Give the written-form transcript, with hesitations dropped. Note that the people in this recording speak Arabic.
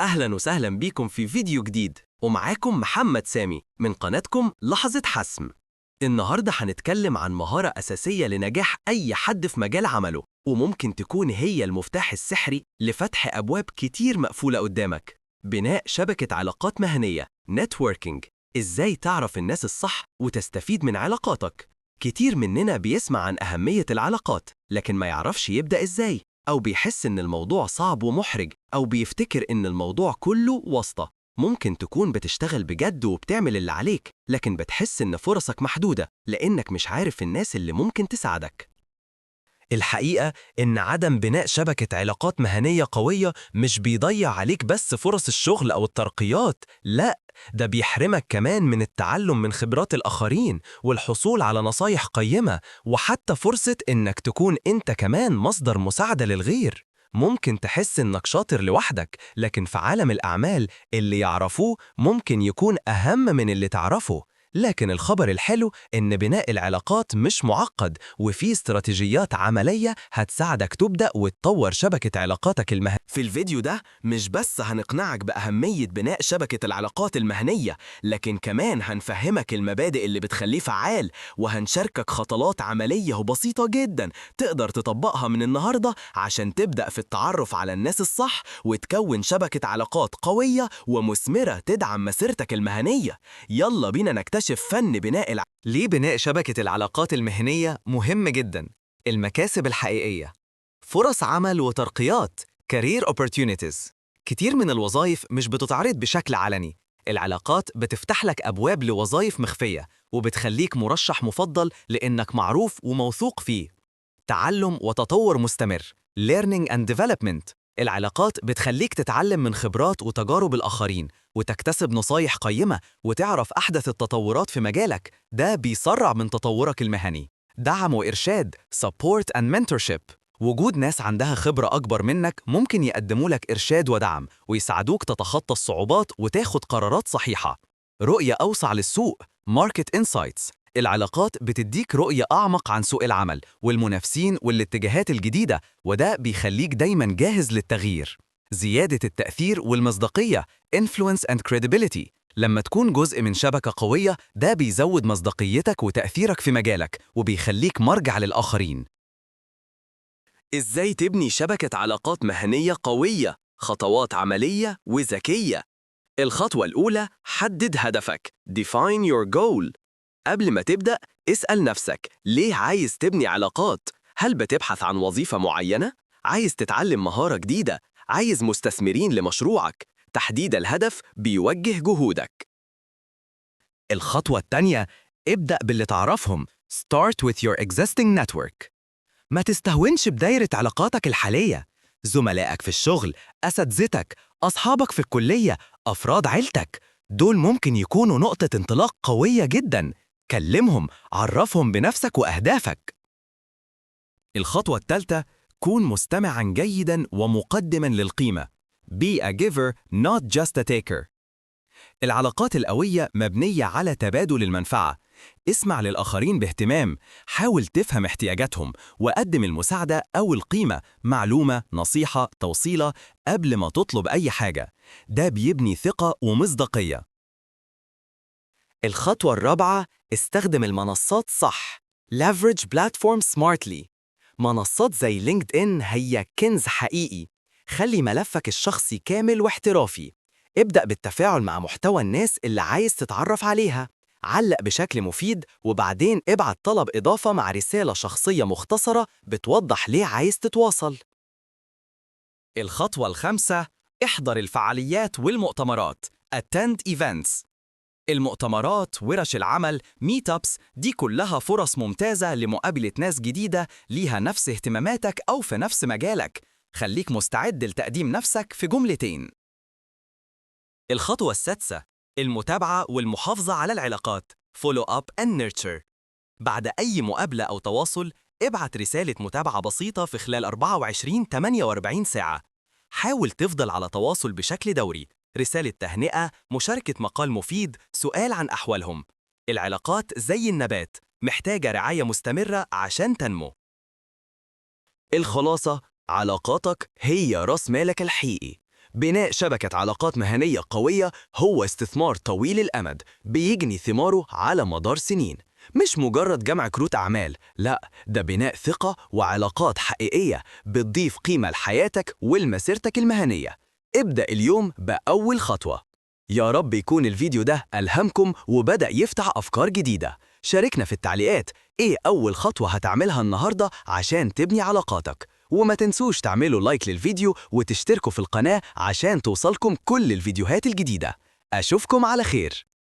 أهلا وسهلا بيكم في فيديو جديد، ومعاكم محمد سامي من قناتكم لحظة حسم. النهاردة هنتكلم عن مهارة أساسية لنجاح أي حد في مجال عمله، وممكن تكون هي المفتاح السحري لفتح أبواب كتير مقفولة قدامك. بناء شبكة علاقات مهنية نتوركينج. إزاي تعرف الناس الصح وتستفيد من علاقاتك؟ كتير مننا بيسمع عن أهمية العلاقات، لكن ما يعرفش يبدأ إزاي، أو بيحس إن الموضوع صعب ومحرج، أو بيفتكر إن الموضوع كله واسطة. ممكن تكون بتشتغل بجد وبتعمل اللي عليك، لكن بتحس إن فرصك محدودة لأنك مش عارف الناس اللي ممكن تساعدك. الحقيقة إن عدم بناء شبكة علاقات مهنية قوية مش بيضيع عليك بس فرص الشغل أو الترقيات، لأ، ده بيحرمك كمان من التعلم من خبرات الآخرين والحصول على نصايح قيمة، وحتى فرصة إنك تكون أنت كمان مصدر مساعدة للغير. ممكن تحس إنك شاطر لوحدك، لكن في عالم الأعمال اللي يعرفوه ممكن يكون أهم من اللي تعرفه. لكن الخبر الحلو إن بناء العلاقات مش معقد، وفي استراتيجيات عملية هتساعدك تبدأ وتطور شبكة علاقاتك المهنية. في الفيديو ده مش بس هنقنعك بأهمية بناء شبكة العلاقات المهنية، لكن كمان هنفهمك المبادئ اللي بتخليه فعال، وهنشاركك خطوات عملية وبسيطة جدا تقدر تطبقها من النهاردة عشان تبدأ في التعرف على الناس الصح وتكون شبكة علاقات قوية ومثمرة تدعم مسيرتك المهنية. يلا بينا نكتشف فن بناء ليه بناء شبكة العلاقات المهنية مهم جدا؟ المكاسب الحقيقية، فرص عمل وترقيات career opportunities. كتير من الوظائف مش بتتعرض بشكل علني. العلاقات بتفتح لك أبواب لوظائف مخفية، وبتخليك مرشح مفضل لأنك معروف وموثوق فيه. تعلم وتطور مستمر learning and development. العلاقات بتخليك تتعلم من خبرات وتجارب الآخرين، وتكتسب نصايح قيمة، وتعرف أحدث التطورات في مجالك. ده بيسرع من تطورك المهني. دعم وإرشاد support and mentorship. وجود ناس عندها خبرة أكبر منك ممكن يقدموا لك إرشاد ودعم، ويساعدوك تتخطى الصعوبات وتاخد قرارات صحيحة. رؤية أوسع للسوق market insights. العلاقات بتديك رؤية أعمق عن سوق العمل والمنافسين والاتجاهات الجديدة، وده بيخليك دايماً جاهز للتغيير. زيادة التأثير والمصداقية influence and credibility. لما تكون جزء من شبكة قوية، ده بيزود مصداقيتك وتأثيرك في مجالك، وبيخليك مرجع للآخرين. إزاي تبني شبكة علاقات مهنية قوية؟ خطوات عملية وذكية. الخطوة الأولى، حدد هدفك define your goal. قبل ما تبدأ، اسأل نفسك ليه عايز تبني علاقات؟ هل بتبحث عن وظيفة معينة؟ عايز تتعلم مهارة جديدة؟ عايز مستثمرين لمشروعك؟ تحديد الهدف بيوجه جهودك. الخطوة التانية، ابدأ باللي تعرفهم start with your existing network. ما تستهونش بدايرة علاقاتك الحالية. زملائك في الشغل، أساتذتك، أصحابك في الكلية، أفراد عيلتك، دول ممكن يكونوا نقطة انطلاق قوية جداً. كلمهم، عرفهم بنفسك وأهدافك. الخطوة الثالثة، كون مستمعاً جيداً ومقدماً للقيمة. Be a giver, not just a taker. العلاقات القوية مبنية على تبادل المنفعة. اسمع للآخرين باهتمام، حاول تفهم احتياجاتهم، وقدم المساعدة أو القيمة، معلومة، نصيحة، توصيلة، قبل ما تطلب أي حاجة. ده بيبني ثقة ومصداقية. الخطوة الرابعة، استخدم المنصات صح. Leverage platform smartly. منصات زي لينكد إن هي كنز حقيقي. خلي ملفك الشخصي كامل واحترافي. ابدأ بالتفاعل مع محتوى الناس اللي عايز تتعرف عليها. علق بشكل مفيد، وبعدين ابعت طلب إضافة مع رسالة شخصية مختصرة بتوضح ليه عايز تتواصل. الخطوة الخامسة، احضر الفعاليات والمؤتمرات attend events. المؤتمرات، ورش العمل، ميت أبس، دي كلها فرص ممتازة لمقابلة ناس جديدة ليها نفس اهتماماتك أو في نفس مجالك. خليك مستعد لتقديم نفسك في جملتين. الخطوة السادسة، المتابعة والمحافظة على العلاقات follow up and nurture. بعد أي مقابلة أو تواصل، ابعت رسالة متابعة بسيطة في خلال 24-48 ساعة. حاول تفضل على تواصل بشكل دوري، رسالة تهنئة، مشاركة مقال مفيد، سؤال عن أحوالهم. العلاقات زي النبات، محتاجة رعاية مستمرة عشان تنمو. الخلاصة، علاقاتك هي رأس مالك الحقيقي. بناء شبكة علاقات مهنية قوية هو استثمار طويل الأمد بيجني ثماره على مدار سنين. مش مجرد جمع كروت أعمال، لا، ده بناء ثقة وعلاقات حقيقية بتضيف قيمة لحياتك ولمسيرتك المهنية. ابدأ اليوم بأول خطوة. يا رب يكون الفيديو ده ألهمكم وبدأ يفتح أفكار جديدة. شاركنا في التعليقات إيه أول خطوة هتعملها النهاردة عشان تبني علاقاتك، وما تنسوش تعملوا لايك للفيديو وتشتركوا في القناة عشان توصلكم كل الفيديوهات الجديدة. أشوفكم على خير.